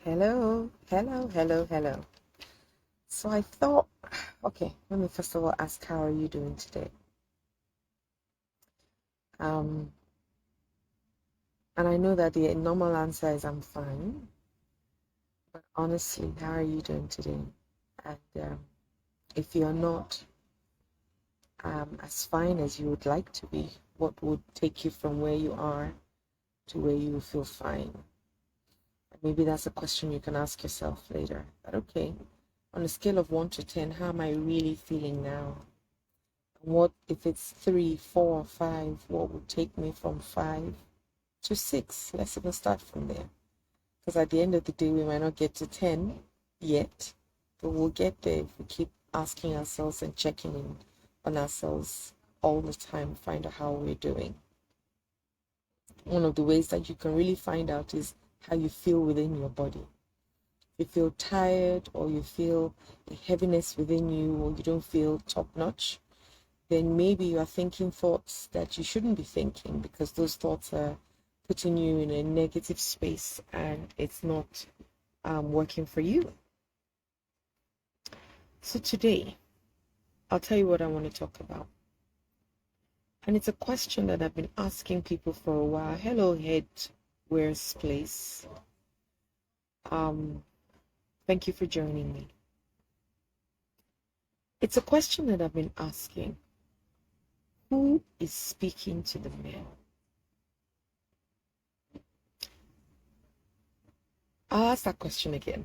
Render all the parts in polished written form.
Hello, hello, hello, hello. So I thought, okay, let me first of all ask, how are you doing today? Um, and I know that the normal answer is I'm fine, but honestly, how are you doing today? And if you're not as fine as you would like to be, what would take you from where you are to where you feel fine? Maybe that's a question you can ask yourself later. But okay, on a scale of 1 to 10, how am I really feeling now? What if it's 3, 4, 5? What would take me from 5 to 6? Let's even start from there. Because at the end of the day, we might not get to 10 yet, but we'll get there if we keep asking ourselves and checking in on ourselves all the time, find out how we're doing. One of the ways that you can really find out is how you feel within your body. If you feel tired, or you feel a heaviness within you, or you don't feel top notch, then maybe you are thinking thoughts that you shouldn't be thinking, because those thoughts are putting you in a negative space and it's not working for you. So today, I'll tell you what I want to talk about. And it's a question that I've been asking people for a while. Hello, Head, where's place? Thank you for joining me. It's a question that I've been asking. Who is speaking to the men? I'll ask that question again.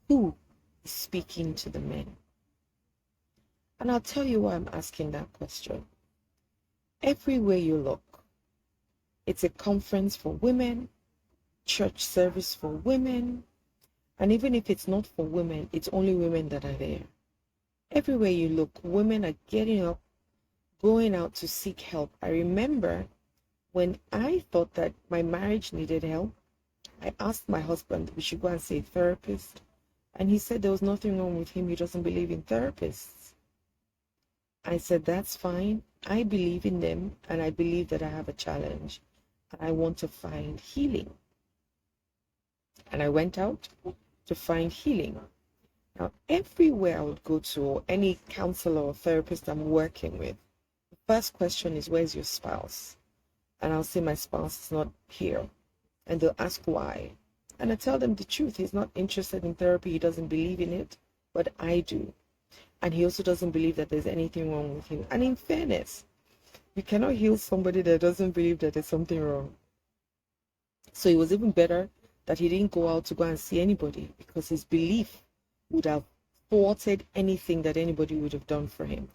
Who is speaking to the men? And I'll tell you why I'm asking that question. Everywhere you look, it's a conference for women, church service for women, and even if it's not for women, it's only women that are there. Everywhere you look, women are getting up, going out to seek help. I remember when I thought that my marriage needed help, I asked my husband we should go and see a therapist, and he said there was nothing wrong with him. He doesn't believe in therapists. I said, that's fine. I believe in them, and I believe that I have a challenge, and I want to find healing. And I went out to find healing. Now, everywhere I would go to, or any counselor or therapist I'm working with, the first question is, where's your spouse? And I'll say my spouse is not here. And they'll ask why. And I tell them the truth. He's not interested in therapy. He doesn't believe in it, but I do. And he also doesn't believe that there's anything wrong with him. And in fairness, you cannot heal somebody that doesn't believe that there's something wrong. So it was even better that he didn't go out to go and see anybody, because his belief would have thwarted anything that anybody would have done for him.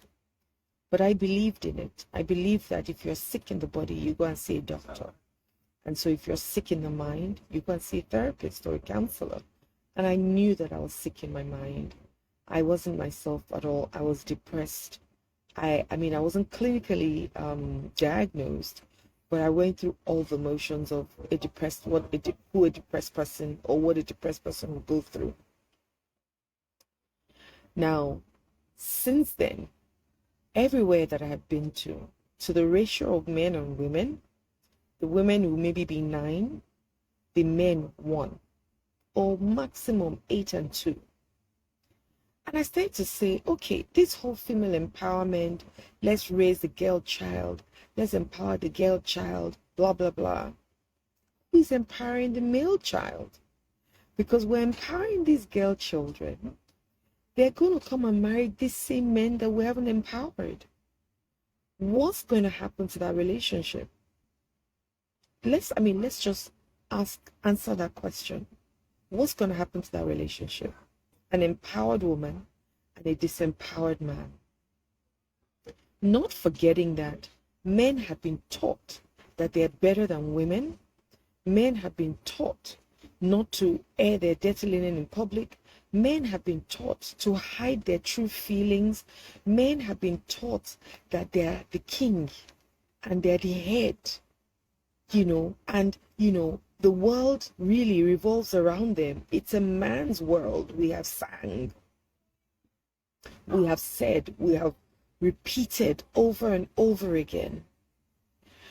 But I believed in it. I believe that if you're sick in the body, you go and see a doctor. And so if you're sick in the mind, you go and see a therapist or a counselor. And I knew that I was sick in my mind. I wasn't myself at all. I was depressed. I wasn't clinically diagnosed, but I went through all the motions of what a depressed person would go through. Now, since then, everywhere that I have been to the ratio of men and women, the women will maybe be 9, the men 1, or maximum 8 and 2. And I started to say, okay, this whole female empowerment, let's raise the girl child, let's empower the girl child, blah, blah, blah. Who's empowering the male child? Because we're empowering these girl children, they're going to come and marry these same men that we haven't empowered. What's going to happen to that relationship? Let's just answer that question. What's going to happen to that relationship? An empowered woman and a disempowered man. Not forgetting that men have been taught that they're better than women. Men have been taught not to air their dirty linen in public. Men have been taught to hide their true feelings. Men have been taught that they're the king and they're the head, the world really revolves around them. It's a man's world. We have sang, we have said, we have repeated over and over again.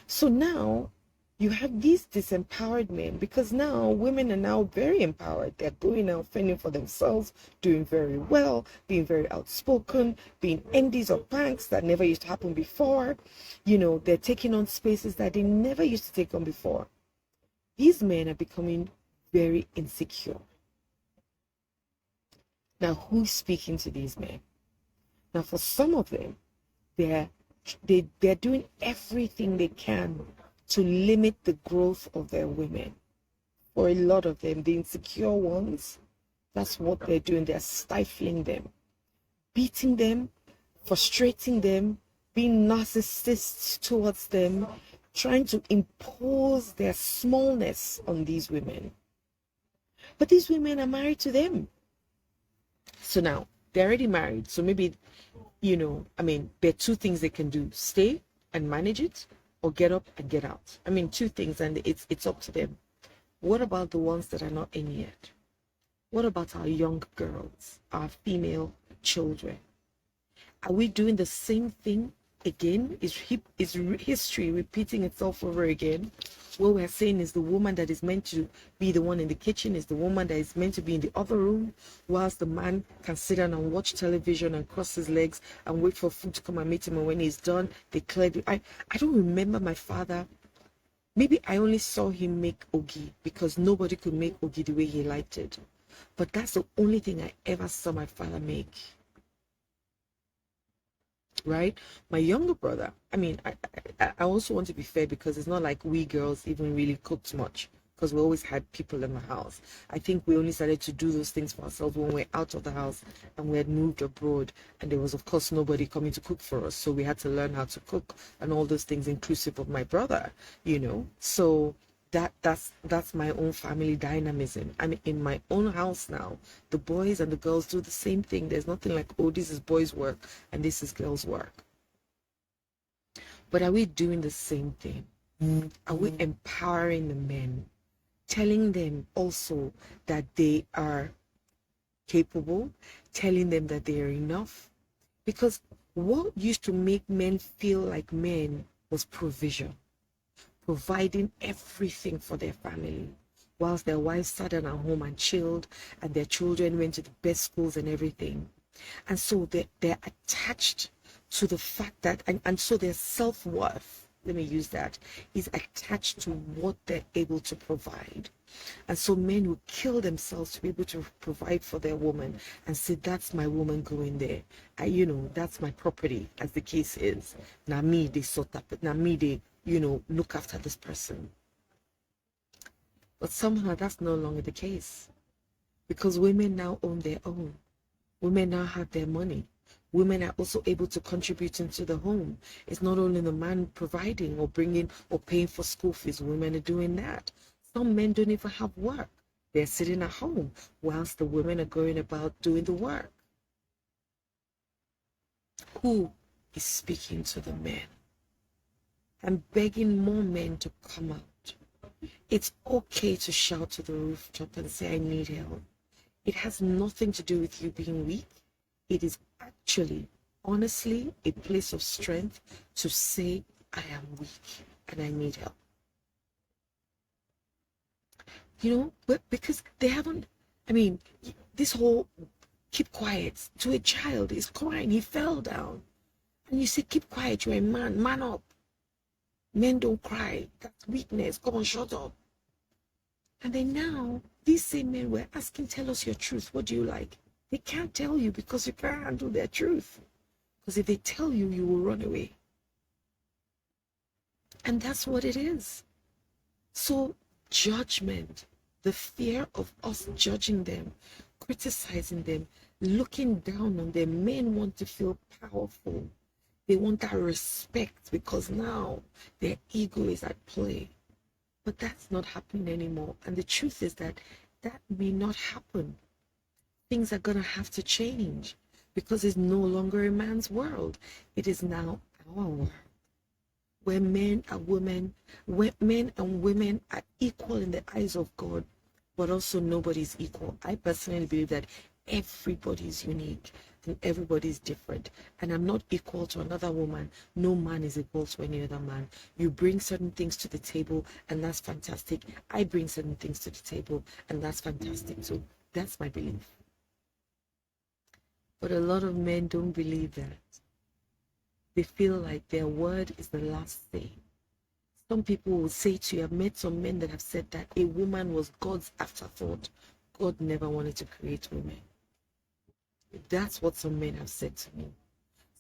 So now you have these disempowered men, because now women are now very empowered. They're going out fending for themselves, doing very well, being very outspoken, being MDs of banks that never used to happen before. They're taking on spaces that they never used to take on before. These men are becoming very insecure. Now, who's speaking to these men? Now, for some of them, they're doing everything they can to limit the growth of their women. For a lot of them, the insecure ones, that's what they're doing. They're stifling them, beating them, frustrating them, being narcissists towards them, trying to impose their smallness on these women. But these women are married to them. So now, they're already married. So maybe, there are two things they can do: stay and manage it, or get up and get out. Two things, and it's up to them. What about the ones that are not in yet? What about our young girls, our female children? Are we doing the same thing again? Is history repeating itself over again? What we're saying is the woman that is meant to be the one in the kitchen is the woman that is meant to be in the other room, whilst the man can sit down and watch television and cross his legs and wait for food to come and meet him. And when he's done, they clear the... I don't remember my father. Maybe I only saw him make ogi because nobody could make ogi the way he liked it. But that's the only thing I ever saw my father make. Right? My younger brother, I also want to be fair, because it's not like we girls even really cooked much, because we always had people in the house. I think we only started to do those things for ourselves when we're out of the house and we had moved abroad, and there was of course nobody coming to cook for us, so we had to learn how to cook and all those things, inclusive of my brother, so that's my own family dynamism. And in my own house now, the boys and the girls do the same thing. There's nothing like, oh, this is boys' work and this is girls' work. But are we doing the same thing? Are we empowering the men, telling them also that they are capable, telling them that they are enough? Because what used to make men feel like men was provision. Providing everything for their family, whilst their wives sat down at home and chilled, and their children went to the best schools and everything. And so they're attached to the fact that, and so their self-worth, let me use that, is attached to what they're able to provide. And so men will kill themselves to be able to provide for their woman and say, that's my woman going there. That's my property, as the case is. Now me, they sort up, now me, they look after this person. But somehow that's no longer the case, because women now own their own. Women now have their money. Women are also able to contribute into the home. It's not only the man providing or bringing or paying for school fees. Women are doing that. Some men don't even have work. They're sitting at home whilst the women are going about doing the work. Who is speaking to the men? I'm begging more men to come out. It's okay to shout to the rooftop and say, I need help. It has nothing to do with you being weak. It is actually, honestly, a place of strength to say, I am weak and I need help. But because they haven't, this whole keep quiet to a child is crying, he fell down. And you say, keep quiet, you're a man, man up. Men don't cry. That's weakness. Come on, shut up. And then now, these same men were asking, tell us your truth. What do you like? They can't tell you because you can't handle their truth. Because if they tell you, you will run away. And that's what it is. So judgment, the fear of us judging them, criticizing them, looking down on them. Men want to feel powerful. They want that respect because now their ego is at play. But that's not happening anymore. And the truth is that may not happen. Things are going to have to change because it's no longer a man's world. It is now our world, where men and women are equal in the eyes of God, but also nobody's equal. I personally believe that everybody is unique. and everybody's different. And I'm not equal to another woman. No man is equal to any other man. You bring certain things to the table, and that's fantastic. I bring certain things to the table, and that's fantastic. So that's my belief. But a lot of men don't believe that. They feel like their word is the last say. Some people will say to you, I've met some men that have said that a woman was God's afterthought. God never wanted to create women. That's what some men have said to me.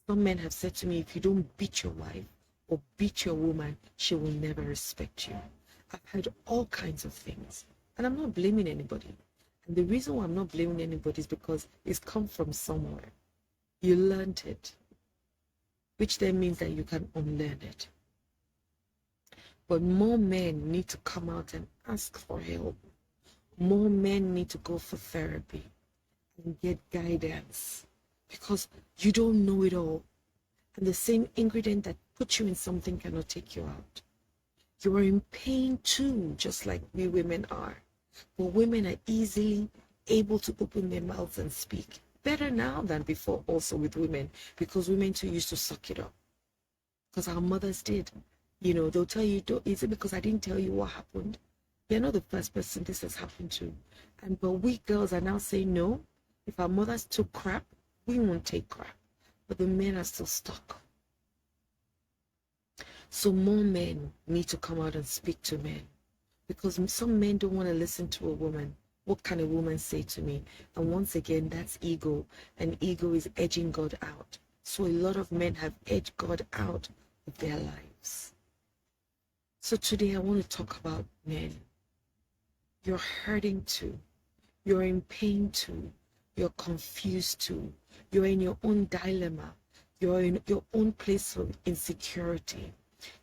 Some men have said to me, if you don't beat your wife or beat your woman, she will never respect you. I've heard all kinds of things, and I'm not blaming anybody. And the reason why I'm not blaming anybody is because it's come from somewhere. You learned it, which then means that you can unlearn it. But more men need to come out and ask for help. More men need to go for therapy and get guidance, because you don't know it all. And the same ingredient that puts you in something cannot take you out. You are in pain too, just like we women are. But women are easily able to open their mouths and speak. Better now than before also with women, because women too used to suck it up. Because our mothers did. You know, they'll tell you, is it because I didn't tell you what happened? You're not the first person this has happened to. But we girls are now saying, no, if our mothers took crap, we won't take crap. But the men are still stuck. So more men need to come out and speak to men, because some men don't want to listen to a woman. What can a woman say to me? And once again, that's ego, and ego is edging God out. So a lot of men have edged God out of their lives. So today I want to talk about men. You're hurting too. You're in pain too. You're confused too. You're in your own dilemma. You're in your own place of insecurity.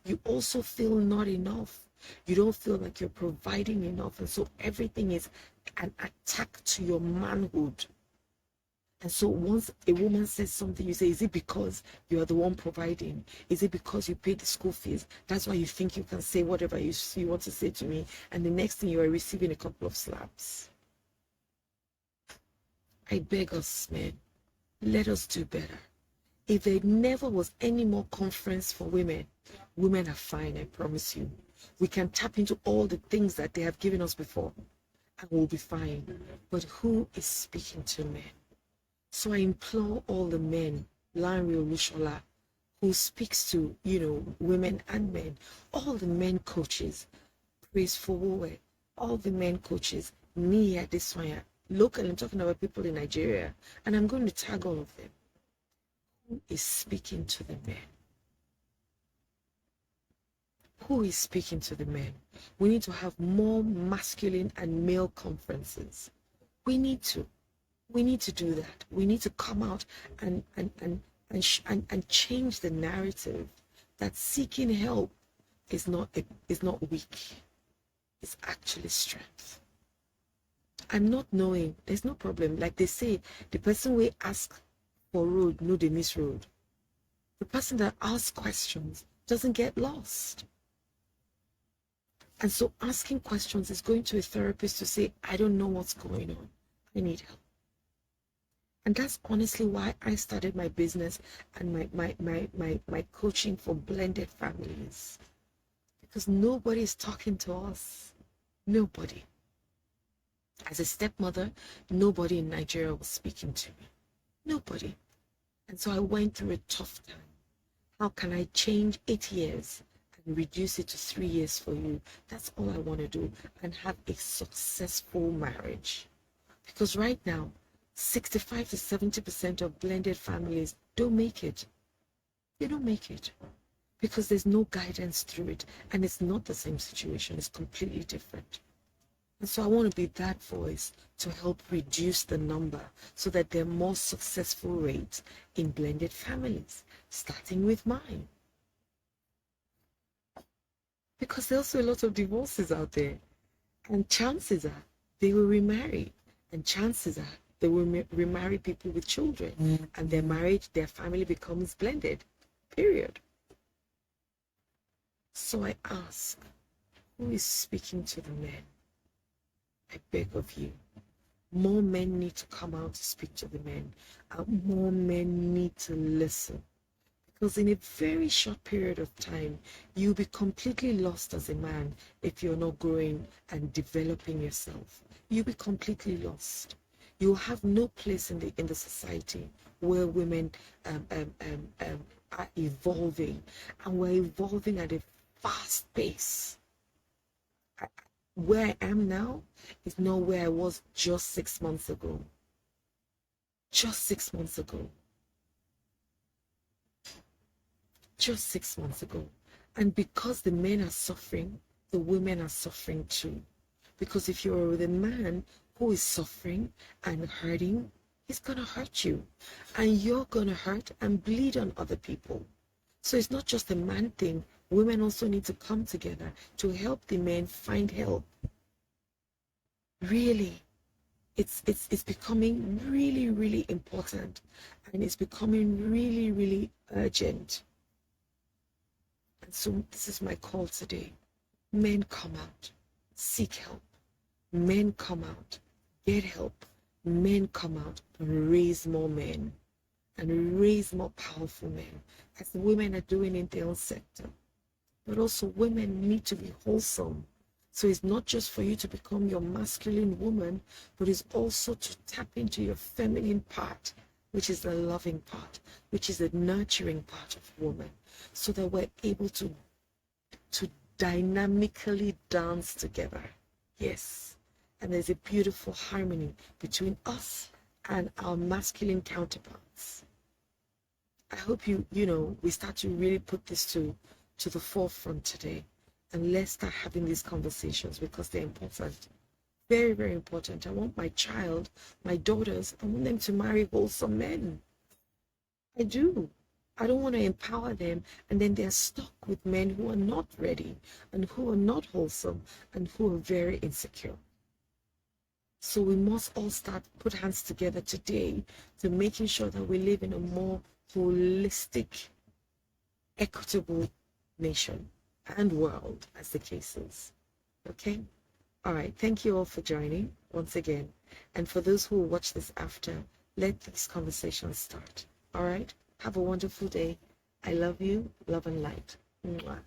You also feel not enough. You don't feel like you're providing enough. And so everything is an attack to your manhood. And so once a woman says something, you say, is it because you are the one providing? Is it because you paid the school fees? That's why you think you can say whatever you want to say to me. And the next thing, you are receiving a couple of slaps. I beg us, men, let us do better. If there never was any more conference for women, women are fine, I promise you. We can tap into all the things that they have given us before, and we'll be fine. But who is speaking to men? So I implore all the men, Lanre Olushola, who speaks to, women and men, all the men coaches, Praise Forward, all the men coaches, Nia Deswaya, local, I'm talking about people in Nigeria, and I'm going to tag all of them. Who is speaking to the men? Who is speaking to the men? We need to have more masculine and male conferences. We need to do that. We need to come out and change the narrative that seeking help is not weak. It's actually strength. I'm not knowing. There's no problem. Like they say, the person we ask for road, know the miss road. The person that asks questions doesn't get lost. And so asking questions is going to a therapist to say, I don't know what's going on. I need help. And that's honestly why I started my business and my coaching for blended families. Because nobody is talking to us. Nobody. As a stepmother, nobody in Nigeria was speaking to me. Nobody. And so I went through a tough time. How can I change 8 years and reduce it to 3 years for you? That's all I want to do, and have a successful marriage. Because right now, 65 to 70% of blended families don't make it. They don't make it because there's no guidance through it, and it's not the same situation. It's completely different. And so I want to be that voice to help reduce the number so that there are more successful rates in blended families, starting with mine. Because there's also a lot of divorces out there, and chances are they will remarry, and chances are they will remarry people with children, and their marriage, their family becomes blended, period. So I ask, who is speaking to the men? I beg of you, More men need to come out to speak to the men, and more men need to listen. Because in a very short period of time, you'll be completely lost as a man if you're not growing and developing yourself. You'll be completely lost. You'll have no place in the society where women are evolving, and we're evolving at a fast pace. Where I am now is not where I was just 6 months ago. Just 6 months ago. Just 6 months ago. And because the men are suffering, the women are suffering too. Because if you're with a man who is suffering and hurting, he's going to hurt you. And you're going to hurt and bleed on other people. So it's not just a man thing. Women also need to come together to help the men find help. Really, it's becoming really, really important, and it's becoming really, really urgent. And so this is my call today. Men, come out, seek help. Men, come out, get help. Men, come out and raise more men, and raise more powerful men, as the women are doing in their own sector. But also women need to be wholesome. So it's not just for you to become your masculine woman, but it's also to tap into your feminine part, which is the loving part, which is the nurturing part of woman, so that we're able to dynamically dance together. Yes. And there's a beautiful harmony between us and our masculine counterparts. I hope we start to really put this to the forefront today, and let's start having these conversations, because they're important. Very, very important. I want my child, my daughters, I want them to marry wholesome men. I do. I don't want to empower them, and then they're stuck with men who are not ready, and who are not wholesome, and who are very insecure. So we must all put hands together today to making sure that we live in a more holistic, equitable nation and world, as the case is. Okay? All right. Thank you all for joining once again. And for those who will watch this after, let these conversations start. All right? Have a wonderful day. I love you. Love and light. Mwah.